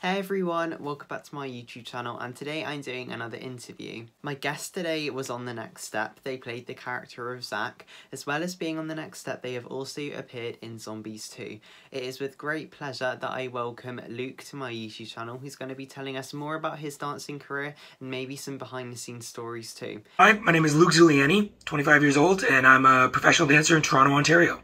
Hey everyone, welcome back to my YouTube channel, and today I'm doing another interview. My guest today was on The Next Step. They played the character of Zach. As well as being on The Next Step, they have also appeared in Zombies 2. It is with great pleasure that I welcome Luke to my YouTube channel, who's going to be telling us more about his dancing career and maybe some behind the scenes stories too. Hi, my name is Luke ZULIANI, 25 years old, and I'm a professional dancer in Toronto, Ontario.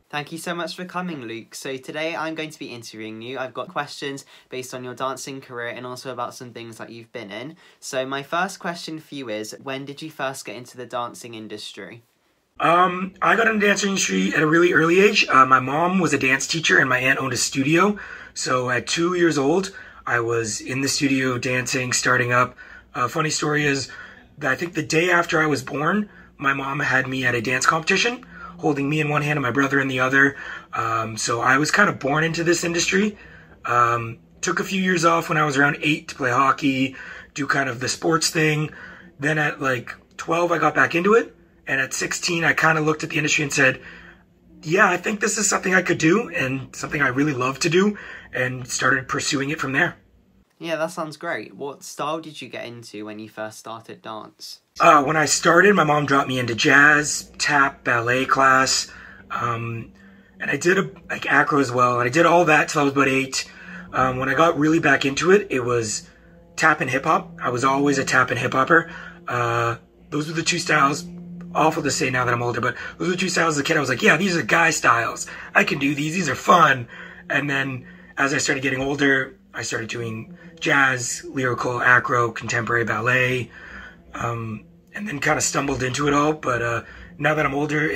Thank you so much for coming, Luke. So today I'm going to be interviewing you. I've got questions based on your dancing career and also about some things that you've been in. So my first question for you is, when did you first get into the dancing industry? I got into the dance industry at a really early age. My mom was a dance teacher and my aunt owned a studio. So at 2 years old, I was in the studio dancing, starting up. Funny story is that I think the day after I was born, my mom had me at a dance competition, holding me in one hand and my brother in the other. So I was kind of born into this industry. Took a few years off when I was around 8 to play hockey, do kind of the sports thing. Then at like 12, I got back into it. And at 16, I kind of looked at the industry and said, yeah, I think this is something I could do and something I really love to do, and started pursuing it from there. Yeah, that sounds great. What style did you get into when you first started dance? When I started, my mom dropped me into jazz, tap, ballet class, and I did like acro as well. And I did all that till I was about 8. When I got really back into it, it was tap and hip hop. I was always a tap and hip hopper. Those were the two styles. Awful to say now that I'm older, but those were the two styles as a kid. I was like, yeah, these are guy styles. I can do these. These are fun. And then as I started getting older, I started doing jazz, lyrical, acro, contemporary ballet, and then kind of stumbled into it all. But now that I'm older,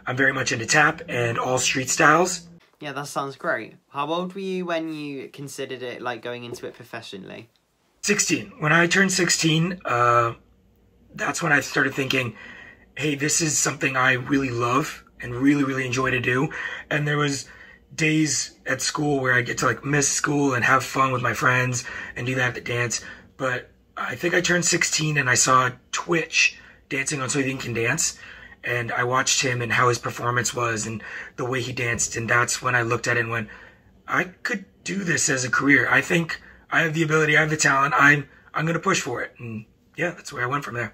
I'm very much into tap and all street styles. Yeah, that sounds great. How old were you when you considered it, like, going into it professionally? 16. When I turned 16, that's when I started thinking, hey, this is something I really love and really, really enjoy to do. And there was days at school where I get to like miss school and have fun with my friends and do that at the dance. But I think I turned 16 and I saw Twitch dancing on So You Can Dance, and I watched him and how his performance was and the way he danced, and that's when I looked at it and went, I could do this as a career. I think I have the ability, I have the talent, I'm gonna push for it. And yeah, that's where I went from there.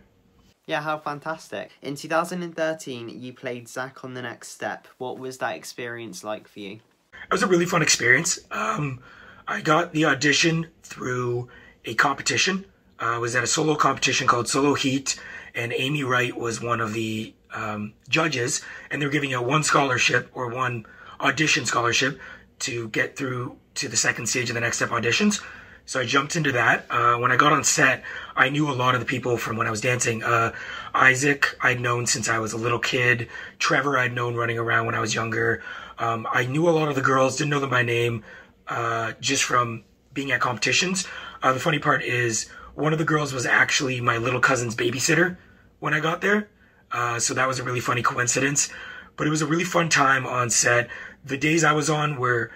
Yeah, how fantastic. In 2013, you played Zach on The Next Step. What was that experience like for you? It was a really fun experience. I got the audition through a competition. I was at a solo competition called Solo Heat, and Amy Wright was one of the judges, and they were giving you one scholarship or one audition scholarship to get through to the second stage of the Next Step auditions. So I jumped into that. When I got on set, I knew a lot of the people from when I was dancing. Isaac, I'd known since I was a little kid. Trevor, I'd known running around when I was younger. I knew a lot of the girls, didn't know them by name, just from being at competitions. The funny part is, one of the girls was actually my little cousin's babysitter when I got there. So that was a really funny coincidence. But it was a really fun time on set. The days I was on were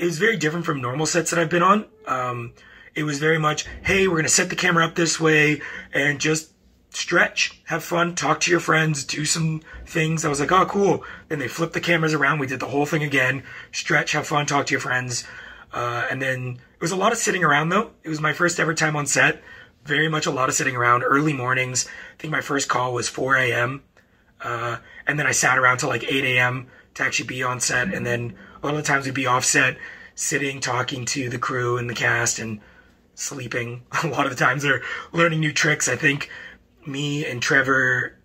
it was very different from normal sets that I've been on. It was very much, hey, we're going to set the camera up this way and just stretch, have fun, talk to your friends, do some things. I was like, oh, cool. Then they flipped the cameras around. We did the whole thing again. Stretch, have fun, talk to your friends. And then it was a lot of sitting around, though. It was my first ever time on set. Very much a lot of sitting around, early mornings. I think my first call was 4 a.m. And then I sat around till like 8 a.m. to actually be on set. And then a lot of the times we'd be off set, sitting, talking to the crew and the cast and sleeping. A lot of the times they're learning new tricks. I think me and Trevor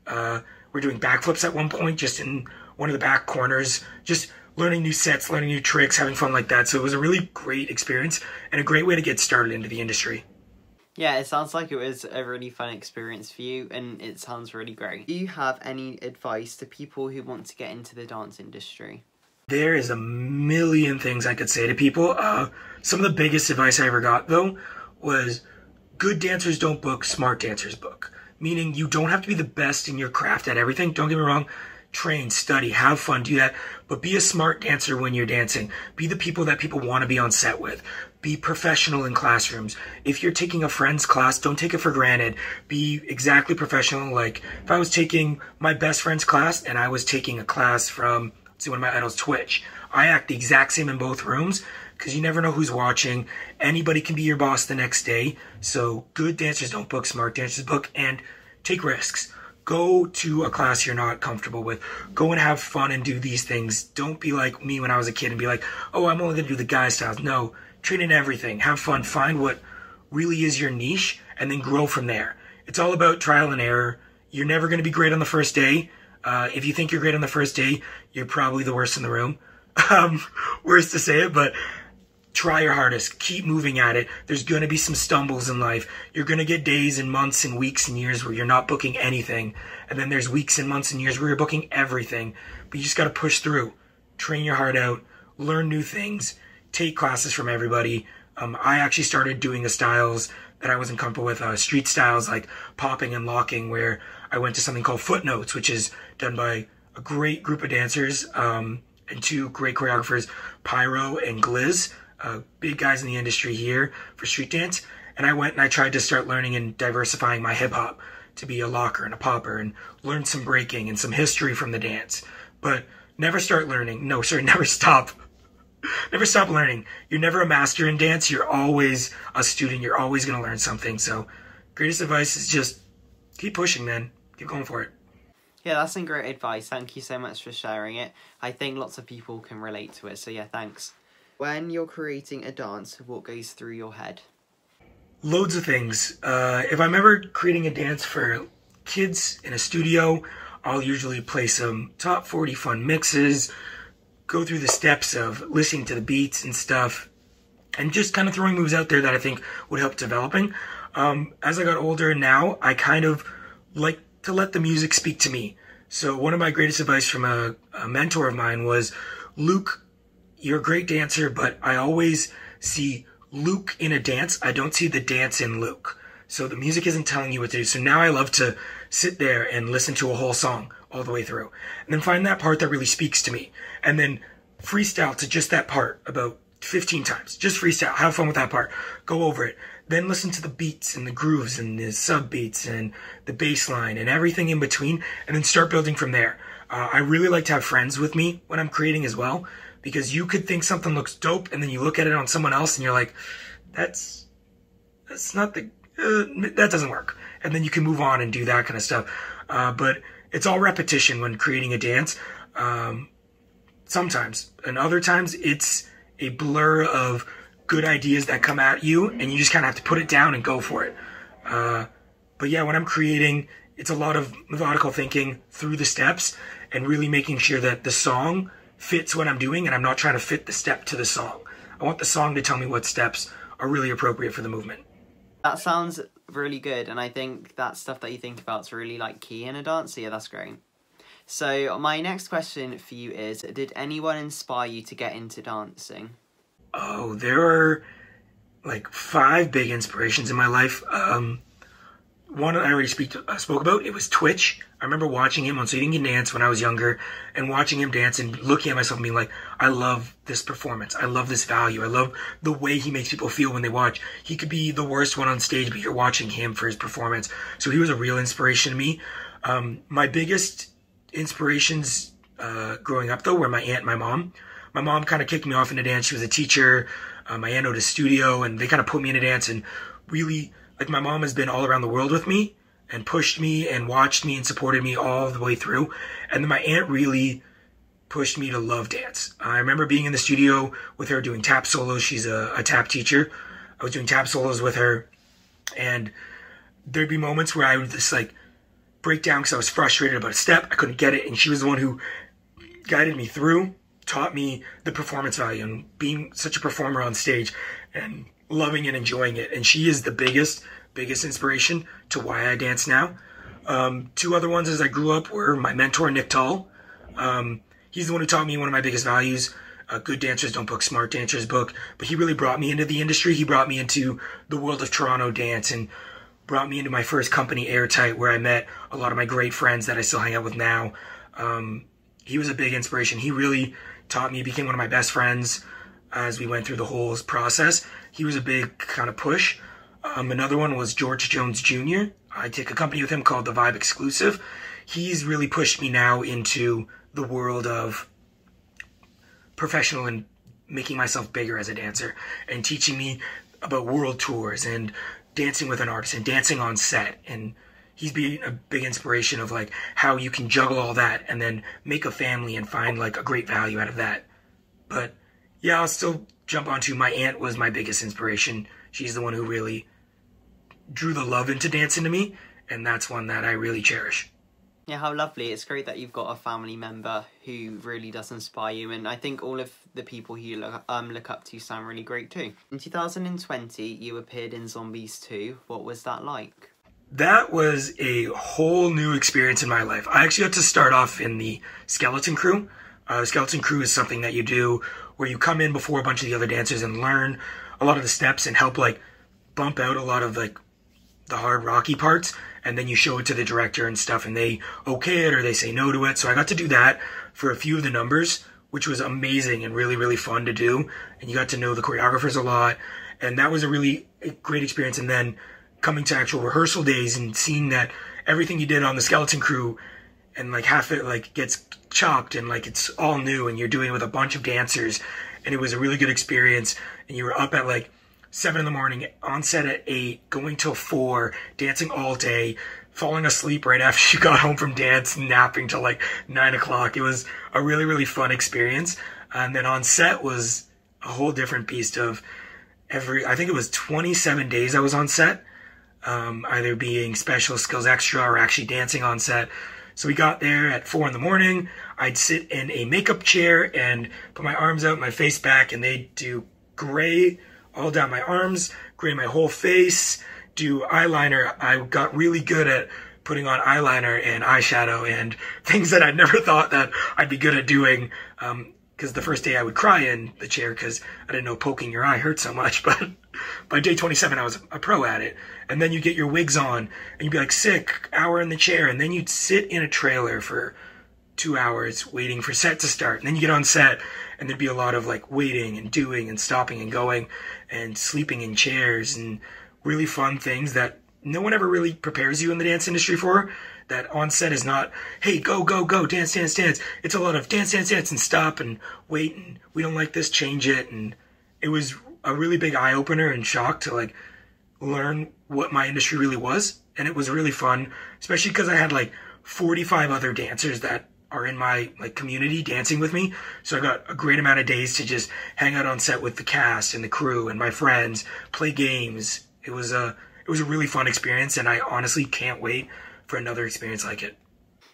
were doing backflips at one point, just in one of the back corners, just learning new sets, learning new tricks, having fun like that. So it was a really great experience and a great way to get started into the industry. Yeah, it sounds like it was a really fun experience for you, and it sounds really great. Do you have any advice to people who want to get into the dance industry? There is a million things I could say to people. Some of the biggest advice I ever got, though, was good dancers don't book, smart dancers book. Meaning you don't have to be the best in your craft at everything. Don't get me wrong. Train, study, have fun, do that. But be a smart dancer when you're dancing. Be the people that people want to be on set with. Be professional in classrooms. If you're taking a friend's class, don't take it for granted. Be exactly professional. Like, if I was taking my best friend's class and I was taking a class from, see, one of my idols, Twitch, I act the exact same in both rooms because you never know who's watching. Anybody can be your boss the next day. So good dancers don't book, smart dancers book, and take risks. Go to a class you're not comfortable with. Go and have fun and do these things. Don't be like me when I was a kid and be like, oh, I'm only going to do the guy styles. No, train in everything. Have fun. Find what really is your niche and then grow from there. It's all about trial and error. You're never going to be great on the first day. If you think you're great on the first day, you're probably the worst in the room. Worst to say it, but try your hardest. Keep moving at it. There's going to be some stumbles in life. You're going to get days and months and weeks and years where you're not booking anything. And then there's weeks and months and years where you're booking everything. But you just got to push through. Train your heart out. Learn new things. Take classes from everybody. I actually started doing the styles that I wasn't comfortable with. Street styles like popping and locking, where I went to something called Footnotes, which is done by a great group of dancers and two great choreographers, Pyro and Gliz. Big guys in the industry here for street dance. And I went and I tried to start learning and diversifying my hip hop to be a locker and a popper and learn some breaking and some history from the dance. But never start learning. No, sorry, never stop. Never stop learning. You're never a master in dance. You're always a student. You're always going to learn something. So greatest advice is just keep pushing, man. Keep going for it. Yeah, that's some great advice. Thank you so much for sharing it. I think lots of people can relate to it. So yeah, thanks. When you're creating a dance, what goes through your head? Loads of things. If I'm ever creating a dance for kids in a studio, I'll usually play some top 40 fun mixes, go through the steps of listening to the beats and stuff, and just kind of throwing moves out there that I think would help developing. As I got older now, I kind of like to let the music speak to me. So one of my greatest advice from a mentor of mine was, Luke, you're a great dancer, but I always see Luke in a dance. I don't see the dance in Luke. So the music isn't telling you what to do. So now I love to sit there and listen to a whole song all the way through. And then find that part that really speaks to me. And then freestyle to just that part about 15 times. Just freestyle. Have fun with that part. Go over it. Then listen to the beats and the grooves and the sub beats and the bass line and everything in between. And then start building from there. I really like to have friends with me when I'm creating as well. Because you could think something looks dope, and then you look at it on someone else, and you're like, that's not the, that doesn't work. And then you can move on and do that kind of stuff. But it's all repetition when creating a dance. Sometimes. And other times, it's a blur of good ideas that come at you, and you just kind of have to put it down and go for it. But yeah, when I'm creating, it's a lot of methodical thinking through the steps, and really making sure that the song fits what I'm doing, and I'm not trying to fit the step to the song. I want the song to tell me what steps are really appropriate for the movement. That sounds really good, and I think that stuff that you think about is really key in a dance, so yeah, that's great. So my next question for you is, did anyone inspire you to get into dancing? Oh, there are 5 big inspirations in my life. One I already spoke about, it was Twitch. I remember watching him on So You Can Dance when I was younger, and watching him dance and looking at myself and being like, I love this performance. I love this value. I love the way he makes people feel when they watch. He could be the worst one on stage, but you're watching him for his performance. So he was a real inspiration to me. My biggest inspirations growing up, though, were my aunt and my mom. My mom kind of kicked me off into dance. She was a teacher. My aunt owned a studio, and they kind of put me into dance, and really, my mom has been all around the world with me and pushed me and watched me and supported me all the way through. And then my aunt really pushed me to love dance. I remember being in the studio with her doing tap solos. She's a tap teacher. I was doing tap solos with her, and there'd be moments where I would just break down because I was frustrated about a step. I couldn't get it, and she was the one who guided me through, taught me the performance value and being such a performer on stage and loving and enjoying it. And she is the biggest inspiration to why I dance now. 2 other ones as I grew up were my mentor, Nick Tull. He's the one who taught me one of my biggest values. Good dancers don't book, smart dancers book. But he really brought me into the industry. He brought me into the world of Toronto dance and brought me into my first company, Airtight, where I met a lot of my great friends that I still hang out with now. He was a big inspiration. He really taught me, became one of my best friends as we went through the whole process. He was a big kind of push. Another one was George Jones Jr. I take a company with him called The Vibe Exclusive. He's really pushed me now into the world of professional and making myself bigger as a dancer and teaching me about world tours and dancing with an artist and dancing on set. And he's been a big inspiration of like how you can juggle all that and then make a family and find like a great value out of that. But yeah, I'll still jump onto my aunt was my biggest inspiration. She's the one who really drew the love into dancing to me, and that's one that I really cherish. Yeah, how lovely. It's great that you've got a family member who really does inspire you, and I think all of the people who you look up to sound really great too. In 2020, you appeared in Zombies 2. What was that like? That was a whole new experience in my life. I actually got to start off in the skeleton crew. Skeleton crew is something that you do where you come in before a bunch of the other dancers and learn a lot of the steps and help like bump out a lot of like the hard rocky parts, and then you show it to the director and stuff and they okay it or they say no to it. So I got to do that for a few of the numbers, which was amazing and really, really fun to do. And you got to know the choreographers a lot, and that was a really great experience. And then coming to actual rehearsal days and seeing that everything you did on the skeleton crew and like half it like gets chopped and like it's all new and you're doing it with a bunch of dancers, and it was a really good experience. And you were up at like 7 in the morning, on set at 8, going till 4, dancing all day, falling asleep right after you got home from dance, napping till like 9 o'clock. It was a really, really fun experience. And then on set was a whole different beast of I think it was 27 days I was on set, either being special skills extra or actually dancing on set. So we got there at 4 in the morning. I'd sit in a makeup chair and put my arms out, my face back, and they'd do gray all down my arms, gray my whole face, do eyeliner. I got really good at putting on eyeliner and eyeshadow and things that I'd never thought that I'd be good at doing. Because the first day I would cry in the chair because I didn't know poking your eye hurt so much. But by day 27, I was a pro at it. And then you get your wigs on and you'd be like sick, hour in the chair. And then you'd sit in a trailer for 2 hours waiting for set to start. And then you get on set and there'd be a lot of like waiting and doing and stopping and going and sleeping in chairs and really fun things that no one ever really prepares you in the dance industry for. That on set is not, hey, go, go, go, dance, dance, dance. It's a lot of dance, dance, dance and stop and wait and we don't like this, change it. And it was a really big eye-opener and shock to like learn what my industry really was. And it was really fun, especially because I had like 45 other dancers that are in my like community dancing with me. So I got a great amount of days to just hang out on set with the cast and the crew and my friends, play games. It was a really fun experience, and I honestly can't wait for another experience like it.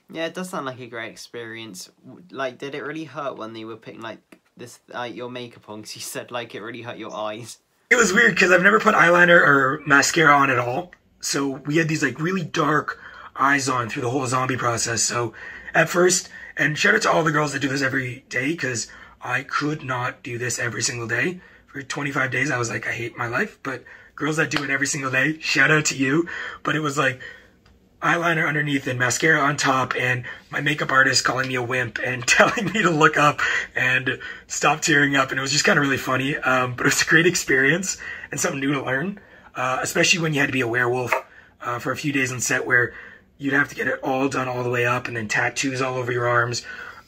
Yeah, it does sound like a great experience. Like, did it really hurt when they were putting like this your makeup on? Because you said like it really hurt your eyes. It was weird because I've never put eyeliner or mascara on at all. So we had these like really dark eyes on through the whole zombie process. So at first, and shout out to all the girls that do this every day, because I could not do this every single day. For 25 days, I was like, I hate my life. But girls that do it every single day, shout out to you. But it was like eyeliner underneath and mascara on top, and my makeup artist calling me a wimp and telling me to look up and stop tearing up. And it was just kind of really funny. But it was a great experience and something new to learn, especially when you had to be a werewolf for a few days on set where you'd have to get it all done all the way up and then tattoos all over your arms.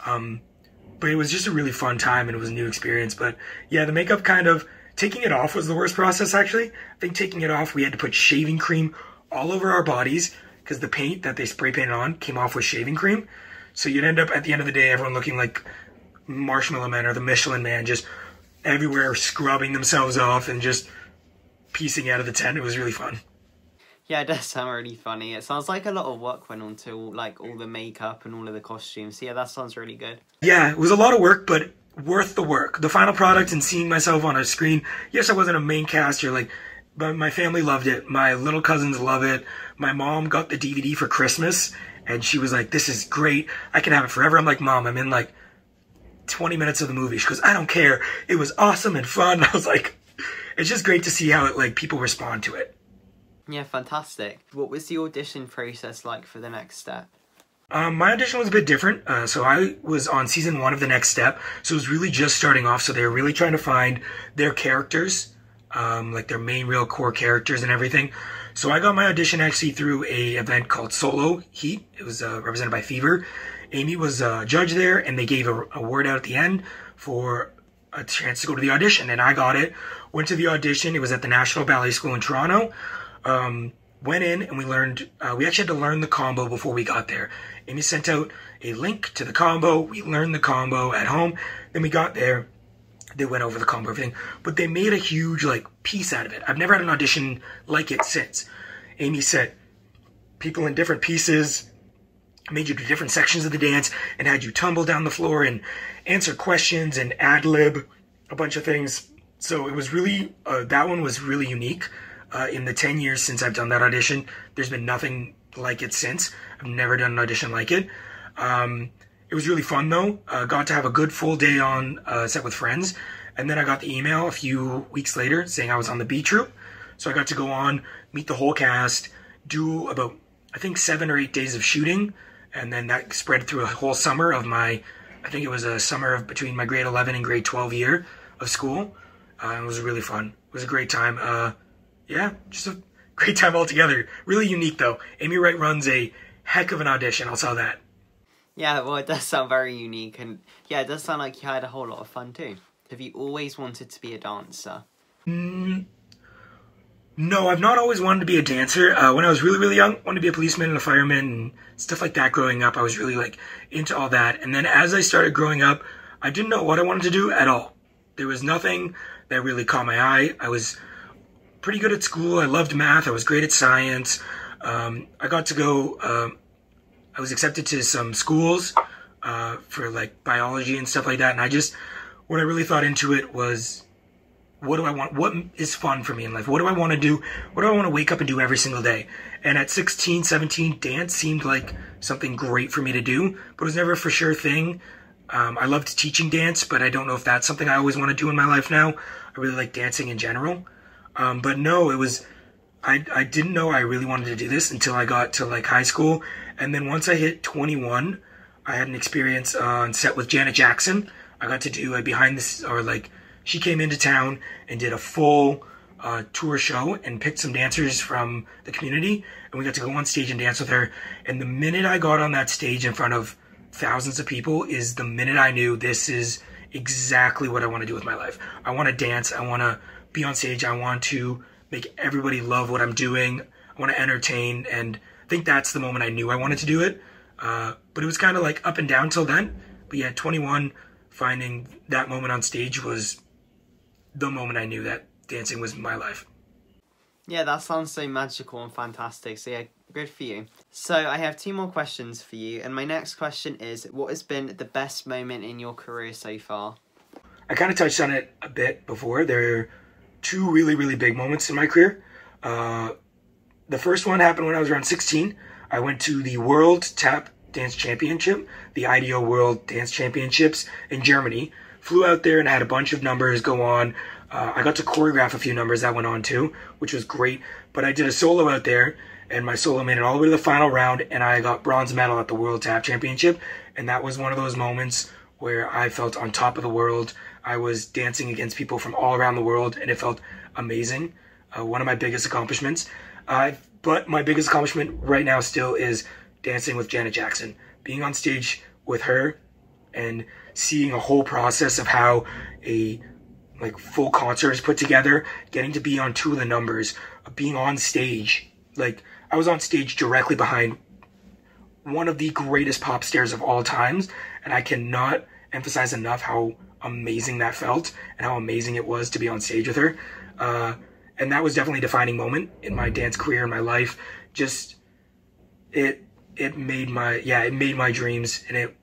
But it was just a really fun time and it was a new experience. But yeah, the makeup kind of, taking it off was the worst process actually. I think taking it off, we had to put shaving cream all over our bodies because the paint that they spray painted on came off with shaving cream. So you'd end up at the end of the day, everyone looking like Marshmallow Man or the Michelin Man, just everywhere scrubbing themselves off and just piecing out of the tent. It was really fun. Yeah, it does sound really funny. It sounds like a lot of work went on to like all the makeup and all of the costumes. So yeah, that sounds really good. Yeah, it was a lot of work, but worth the work. The final product and seeing myself on a screen. Yes, I wasn't a main cast or like, but my family loved it. My little cousins love it. My mom got the DVD for Christmas and she was like, this is great. I can have it forever. I'm like, Mom, I'm in like 20 minutes of the movie. She goes, I don't care. It was awesome and fun. I was like, it's just great to see how it like people respond to it. Yeah, fantastic. What was the audition process like for the next step? My audition was a bit different. So I was on season 1 of The Next Step. So it was really just starting off. So they were really trying to find their characters, like their main real core characters and everything. So I got my audition actually through a event called Solo Heat. It was represented by Fever. Amy was a judge there, and they gave a word out at the end for a chance to go to the audition, and I got it. Went to the audition. It was at the National Ballet School in Toronto. Went in and we learned, we actually had to learn the combo before we got there. Amy sent out a link to the combo. We learned the combo at home. Then we got there. They went over the combo, everything. But they made a huge, like, piece out of it. I've never had an audition like it since. Amy set people in different pieces, made you do different sections of the dance, and had you tumble down the floor and answer questions and ad-lib a bunch of things. So it was really, that one was really unique. In the 10 years since I've done that audition, there's been nothing like it since. I've never done an audition like it. It was really fun though. Got to have a good full day on set with friends. And then I got the email a few weeks later saying I was on the B Troop. So I got to go on, meet the whole cast, do about, I think, 7 or 8 days of shooting. And then that spread through a whole summer of my, I think it was a summer of between my grade 11 and grade 12 year of school. It was really fun. It was a great time. Yeah, just a great time altogether. Really unique though. Amy Wright runs a heck of an audition, I'll tell that. Yeah, well, it does sound very unique, and yeah, it does sound like you had a whole lot of fun too. Have you always wanted to be a dancer? No, I've not always wanted to be a dancer. When I was really, really young, I wanted to be a policeman and a fireman and stuff like that growing up. I was really like into all that. And then as I started growing up, I didn't know what I wanted to do at all. There was nothing that really caught my eye. I was pretty good at school. I loved math. I was great at science. I got to go, I was accepted to some schools for like biology and stuff like that. And what I really thought into it was, what do I want? What is fun for me in life? What do I want to do? What do I want to wake up and do every single day? And at 16, 17, dance seemed like something great for me to do, but it was never a for sure thing. I loved teaching dance, but I don't know if that's something I always want to do in my life now. I really like dancing in general. But no, I didn't know I really wanted to do this until I got to like high school. And then once I hit 21, I had an experience on set with Janet Jackson. I got to do a she came into town and did a full tour show and picked some dancers from the community. And we got to go on stage and dance with her. And the minute I got on that stage in front of thousands of people is the minute I knew this is exactly what I want to do with my life. I want to dance. I want to be on stage. I want to make everybody love what I'm doing. I want to entertain. And I think that's the moment I knew I wanted to do it. But it was kind of like up and down till then. But yeah, 21, finding that moment on stage was the moment I knew that dancing was my life. Yeah, that sounds so magical and fantastic. So yeah, good for you. So I have 2 more questions for you. And my next question is, what has been the best moment in your career so far? I kind of touched on it a bit before. There are 2 really, really big moments in my career. The first one happened when I was around 16. I went to the World Tap Dance Championship, the IDO World Dance Championships in Germany. Flew out there and had a bunch of numbers go on. I got to choreograph a few numbers that went on too, which was great. But I did a solo out there, and my solo made it all the way to the final round, and I got bronze medal at the World Tap Championship. And that was one of those moments where I felt on top of the world. I was dancing against people from all around the world, and it felt amazing. One of my biggest accomplishments. But my biggest accomplishment right now still is dancing with Janet Jackson. Being on stage with her and seeing a whole process of how a full concert is put together, getting to be on 2 of the numbers, being on stage. Like, I was on stage directly behind one of the greatest pop stars of all times, and I cannot emphasize enough how amazing that felt and how amazing it was to be on stage with her. And that was definitely a defining moment in my dance career, in my life. Just, it made my dreams, and it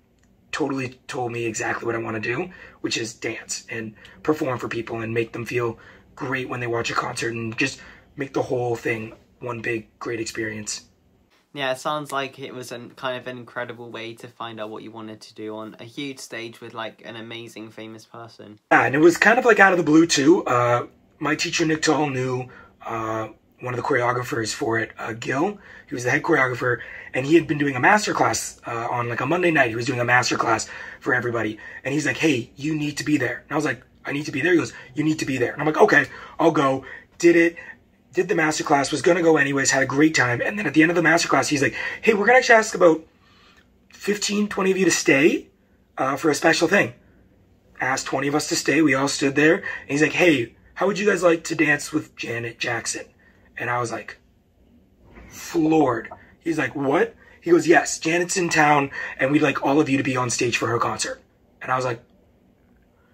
totally told me exactly what I want to do, which is dance and perform for people and make them feel great when they watch a concert and just make the whole thing one big great experience. Yeah, it sounds like it was kind of an incredible way to find out what you wanted to do on a huge stage with like an amazing famous person. Yeah, and it was kind of like out of the blue too. My teacher Nick Tull knew one of the choreographers for it, Gil. He was the head choreographer, and he had been doing a masterclass on like a Monday night. He was doing a masterclass for everybody, and he's like, "Hey, you need to be there." And I was like, "I need to be there?" He goes, "You need to be there." And I'm like, "Okay, I'll go." Did the masterclass, was gonna go anyways, had a great time, and then at the end of the masterclass, he's like, "Hey, we're gonna actually ask about 15, 20 of you to stay for a special thing." asked 20 of us to stay. We all stood there. And he's like, hey, how would you guys like to dance with Janet Jackson? And I was like, floored. He's like, what? He goes, yes, Janet's in town, and we'd like all of you to be on stage for her concert. And I was like,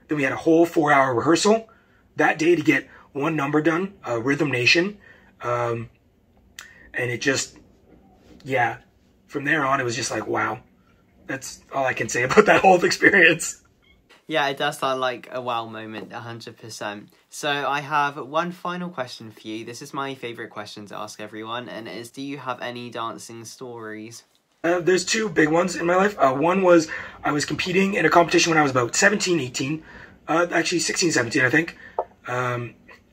then we had a whole 4-hour rehearsal that day to get one number done, Rhythm Nation. And it just, yeah, from there on, it was just like, wow. That's all I can say about that whole experience. Yeah, it does sound like a wow moment, 100%. So I have one final question for you. This is my favourite question to ask everyone, and it is, do you have any dancing stories? There's two big ones in my life. One was I was competing in a competition when I was about 17, 18. Actually 16, 17, I think.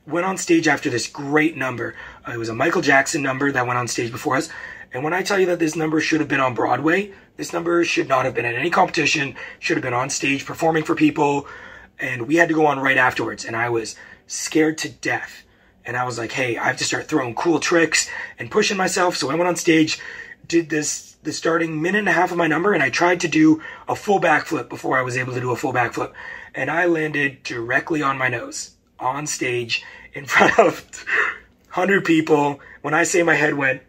Went on stage after this great number. It was a Michael Jackson number that went on stage before us. And when I tell you that this number should have been on Broadway, this number should not have been at any competition, should have been on stage performing for people, and we had to go on right afterwards, and I was scared to death. And I was like, hey, I have to start throwing cool tricks and pushing myself. So I went on stage, did the starting minute and a half of my number, and I tried to do a full backflip before I was able to do a full backflip. And I landed directly on my nose, on stage, in front of 100 people. When I say my head went,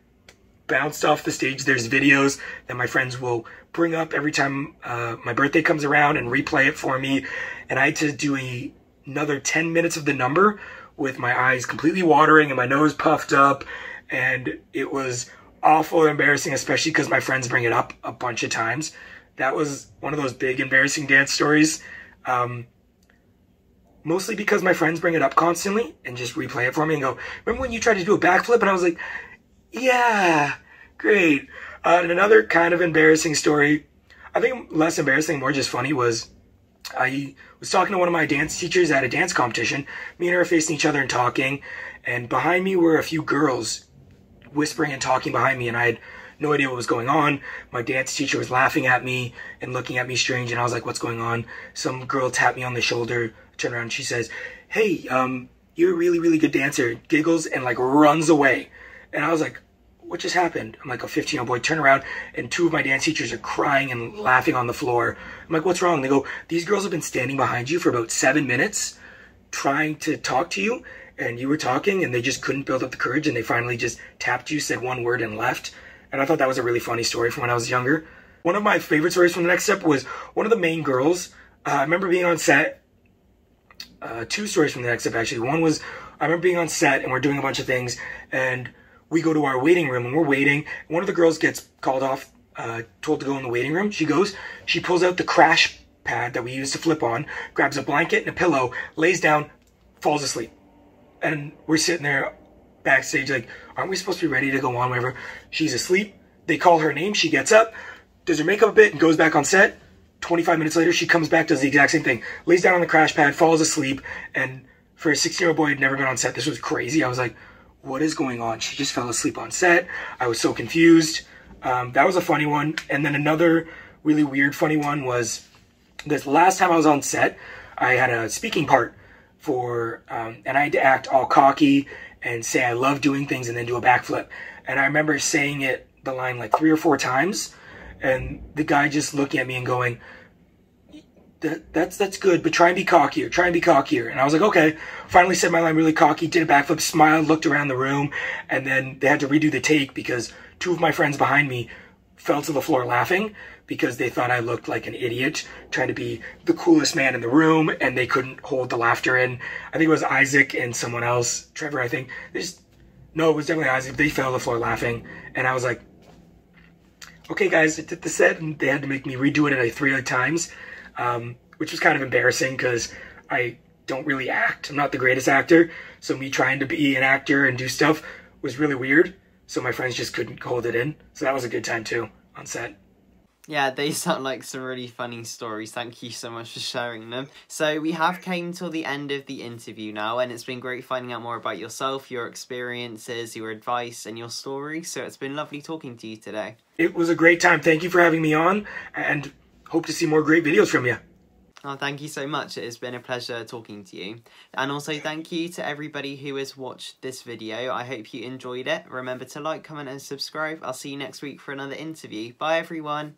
bounced off the stage, there's videos that my friends will bring up every time my birthday comes around and replay it for me. And I had to do another 10 minutes of the number with my eyes completely watering and my nose puffed up. And it was awful and embarrassing, especially because my friends bring it up a bunch of times. That was one of those big embarrassing dance stories. Mostly because my friends bring it up constantly and just replay it for me and go, remember when you tried to do a backflip? And I was like, yeah, great. And another kind of embarrassing story, I think less embarrassing, more just funny, was I was talking to one of my dance teachers at a dance competition. Me and her were facing each other and talking, and behind me were a few girls whispering and talking behind me, and I had no idea what was going on. My dance teacher was laughing at me and looking at me strange, and I was like, what's going on? Some girl tapped me on the shoulder, turned around, and she says, hey, you're a really, really good dancer, giggles, and like runs away. And I was like, what just happened? I'm like a 15-year-old boy, turn around, and two of my dance teachers are crying and laughing on the floor. I'm like, what's wrong? They go, these girls have been standing behind you for about 7 minutes trying to talk to you, and you were talking, and they just couldn't build up the courage, and they finally just tapped you, said one word, and left. And I thought that was a really funny story from when I was younger. One of my favorite stories from the next step was one of the main girls. I remember being on set. Two stories from the next step, actually. One was, I remember being on set, and we're doing a bunch of things, and we go to our waiting room, and we're waiting. One of the girls gets called off, told to go in the waiting room. She goes, she pulls out the crash pad that we used to flip on, grabs a blanket and a pillow, lays down, falls asleep. And we're sitting there backstage like, aren't we supposed to be ready to go on, whatever? She's asleep. They call her name. She gets up, does her makeup a bit, and goes back on set. 25 minutes later, she comes back, does the exact same thing. Lays down on the crash pad, falls asleep. And for a 16-year-old boy who had never been on set, this was crazy. I was like, what is going on? She just fell asleep on set. I was so confused. That was a funny one. And then another really weird funny one was this last time I was on set, I had a speaking part for, and I had to act all cocky and say I love doing things and then do a backflip. And I remember saying the line like 3 or 4 times, and the guy just looking at me and going, that's good, but try and be cockier, try and be cockier. And I was like, okay. Finally said my line really cocky, did a backflip, smiled, looked around the room, and then they had to redo the take because 2 of my friends behind me fell to the floor laughing because they thought I looked like an idiot trying to be the coolest man in the room, and they couldn't hold the laughter in. I think it was Isaac and someone else, Trevor, I think. No, it was definitely Isaac. They fell to the floor laughing, and I was like, okay, guys, I did the set, and they had to make me redo it like 3 other times. Which was kind of embarrassing because I don't really act. I'm not the greatest actor, so me trying to be an actor and do stuff was really weird, so my friends just couldn't hold it in. So that was a good time too, on set. Yeah, they sound like some really funny stories. Thank you so much for sharing them. So we have came till the end of the interview now, and it's been great finding out more about yourself, your experiences, your advice, and your story. So it's been lovely talking to you today. It was a great time. Thank you for having me on, and hope to see more great videos from you. Oh, thank you so much. It has been a pleasure talking to you. And also thank you to everybody who has watched this video. I hope you enjoyed it. Remember to like, comment and subscribe. I'll see you next week for another interview. Bye everyone.